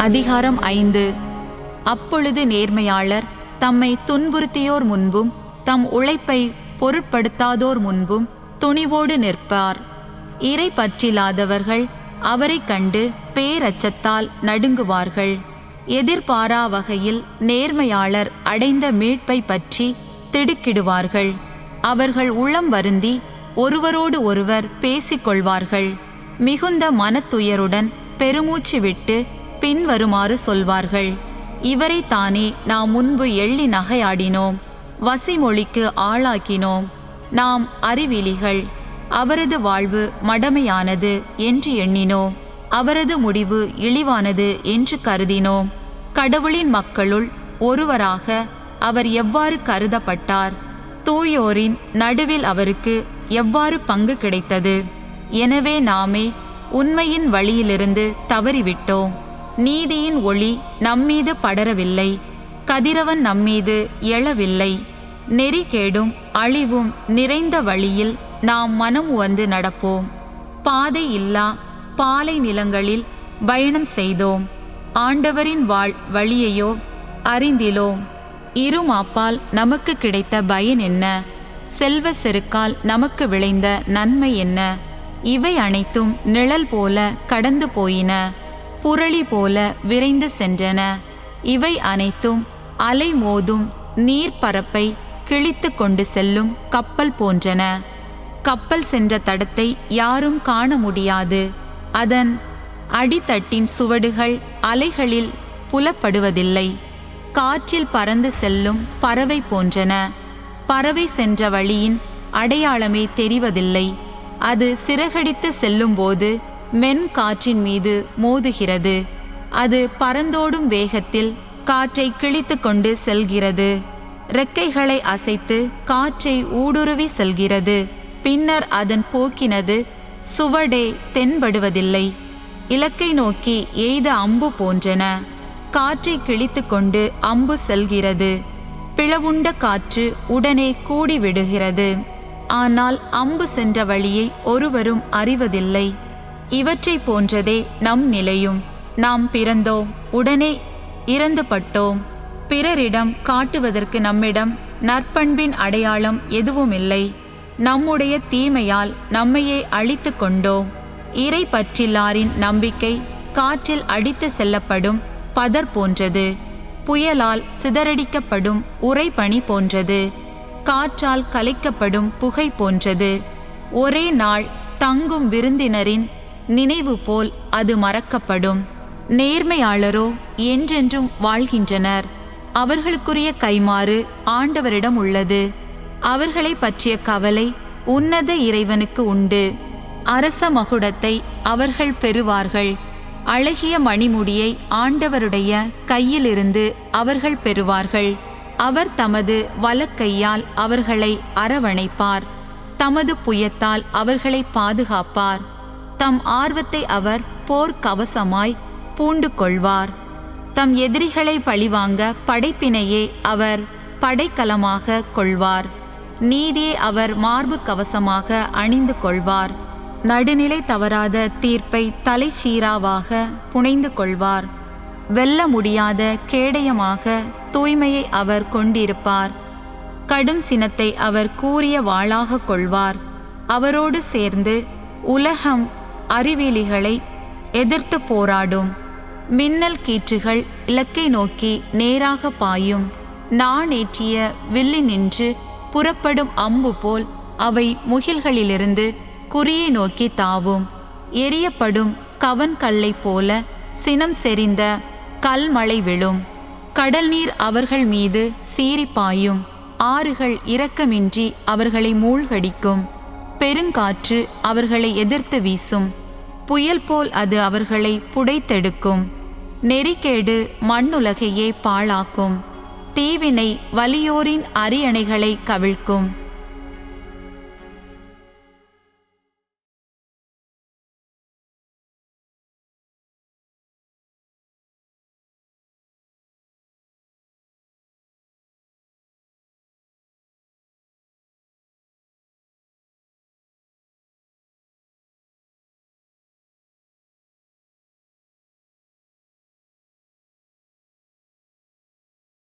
அதிகாரம் 5. அப்பொழுது நேர்மையாளர் தம்மை துன்புறுத்தியோர் முன்பும் தம் உழைப்பை பொருட்படுத்தாதோர் முன்பும் துணிவோடு நிற்பார். இறை பற்றில்லாதவர்கள் அவரைக் கண்டு பேரச்சத்தால் நடுங்குவார்கள். எதிர்பாரா வகையில் நேர்மையாளர் அடைந்த மீட்பை பற்றி திடுக்கிடுவார்கள். அவர்கள் உள்ளம் வருந்தி ஒருவரோடு ஒருவர் பேசிக்கொள்வார்கள். மிகுந்த மனத்துயருடன் பெருமூச்சு விட்டு பின்வருமாறு சொல்வார்கள்: இவரைத்தானே நாம் முன்பு எள்ளி நகையாடினோம், வசிமொழிக்கு ஆளாக்கினோம். நாம் அறிவிலிகள், அவரது வாழ்வு மடமையானது என்று எண்ணினோம், அவரது முடிவு இழிவானது என்று கருதினோம். கடவுளின் மக்களுள் ஒருவராக அவர் எவ்வாறு கருதப்பட்டார்? தூயோரின் நடுவில் அவருக்கு எவ்வாறு பங்கு கிடைத்தது? எனவே நாமே உண்மையின் வழியிலிருந்து தவறிவிட்டோம். நீதியின் ஒளி நம்மீது படரவில்லை, கதிரவன் நம்மீது எழவில்லை. நெறிகேடும் அழிவும் நிறைந்த வழியில் நாம் மனம் வந்து நடப்போம். பாதை இல்லா பாலை நிலங்களில் பயணம் செய்தோம். ஆண்டவரின் வழியையோ அறிந்திலோம். இருமாப்பால் நமக்கு கிடைத்த பயன் என்ன? செல்வ செருக்கால் நமக்கு விளைந்த நன்மை என்ன? இவை அனைத்தும் நிழல் போல கடந்து போயின, புரளி போல விரைந்து சென்றன. இவை அனைத்தும் அலை மோதும் நீர்ப்பரப்பை கிழித்து கொண்டு செல்லும் கப்பல் போன்றன. கப்பல் சென்ற தடத்தை யாரும் காண முடியாது. அதன் அடித்தட்டின் சுவடுகள் அலைகளில் புலப்படுவதில்லை. காற்றில் பறந்து செல்லும் பறவை போன்றன. பறவை சென்ற வழியின் அடையாளமே தெரிவதில்லை. அது சிறகடித்து செல்லும்போது மென் காற்றின் மீது மோதுகிறது. அது பறந்தோடும் வேகத்தில் காற்றை கிழித்து கொண்டு செல்கிறது. இறக்கைகளை அசைத்து காற்றை ஊடுருவி செல்கிறது. பின்னர் அதன் போக்கினது சுவடே தென்படுவதில்லை. இலக்கை நோக்கி எய்த அம்பு போன்றன. காற்றை கிழித்து கொண்டு அம்பு செல்கிறது. பிளவுண்ட காற்று உடனே கூடிவிடுகிறது. ஆனால் அம்பு சென்ற வழியை ஒருவரும் அறிவதில்லை. இவற்றை போன்றதே நம் நிலையும். நாம் பிறந்தோம், உடனே இறந்துபட்டோம். பிறரிடம் காட்டுவதற்கு நம்மிடம் நற்பண்பின் அடையாளம் எதுவுமில்லை. நம்முடைய தீமையால் நம்மையே அழித்து கொண்டோம். இறை பற்றில்லாரின் நம்பிக்கை காற்றில் அடித்து செல்லப்படும் பதர் போன்றது. புயலால் சிதறடிக்கப்படும் உறைபனி போன்றது. காற்றால் கலைக்கப்படும் புகை போன்றது. ஒரே நாள் தங்கும் விருந்தினரின் நினைவு போல் அது மறக்கப்படும். நேர்மையாளரோ என்றென்றும் வாழ்கின்றனர். அவர்களுக்குரிய கைமாறு ஆண்டவரிடம் உள்ளது. அவர்களை பற்றிய கவலை உன்னத இறைவனுக்கு உண்டு. அரச மகுடத்தை அவர்கள் பெறுவார்கள். அழகிய மணிமுடியை ஆண்டவருடைய கையிலிருந்து அவர்கள் பெறுவார்கள். அவர் தமது வலக்கையால் அவர்களை அரவணைப்பார். தமது புயத்தால் அவர்களை பாதுகாப்பார். தம் ஆர்வத்தை அவர் போர்க்கவசமாய் பூண்டு கொள்வார். தம் எதிரிகளை பழிவாங்க படைப்பினையே அவர் படைக்கலமாக கொள்வார். நீதியை அவர் மார்பு கவசமாக அணிந்து கொள்வார். நடுநிலை தவறாத தீர்ப்பை தலைச்சீராவாக புனைந்து கொள்வார். வெல்ல முடியாத கேடயமாக தூய்மையை அவர் கொண்டிருப்பார். கடும் சினத்தை அவர் கூரிய வாளாக கொள்வார். அவரோடு சேர்ந்து உலகம் அறிவிலிகளை எதிர்த்து போராடும். மின்னல் கீற்றுகள் இலக்கை நோக்கி நேராக பாயும். நாணேற்றிய வில்லினின்று புறப்படும் அம்பு போல் அவை முகில்களிலிருந்து குறியை நோக்கி தாவும். எரியப்படும் கவன் கல்லை போல சினம் செறிந்த கல்மழை விழும். கடல் நீர் அவர்கள் மீது சீறி பாயும். ஆறுகள் இரக்கமின்றி அவர்களை மூழ்கடிக்கும். பெருங்காற்று அவர்களை எதிர்த்து வீசும். புயல் போல் அது அவர்களை புடைத்தெடுக்கும். நெறிகேடு மண்ணுலகையே பாழாக்கும். தீவினை வலியோரின் அரியணைகளை கவிழ்க்கும்.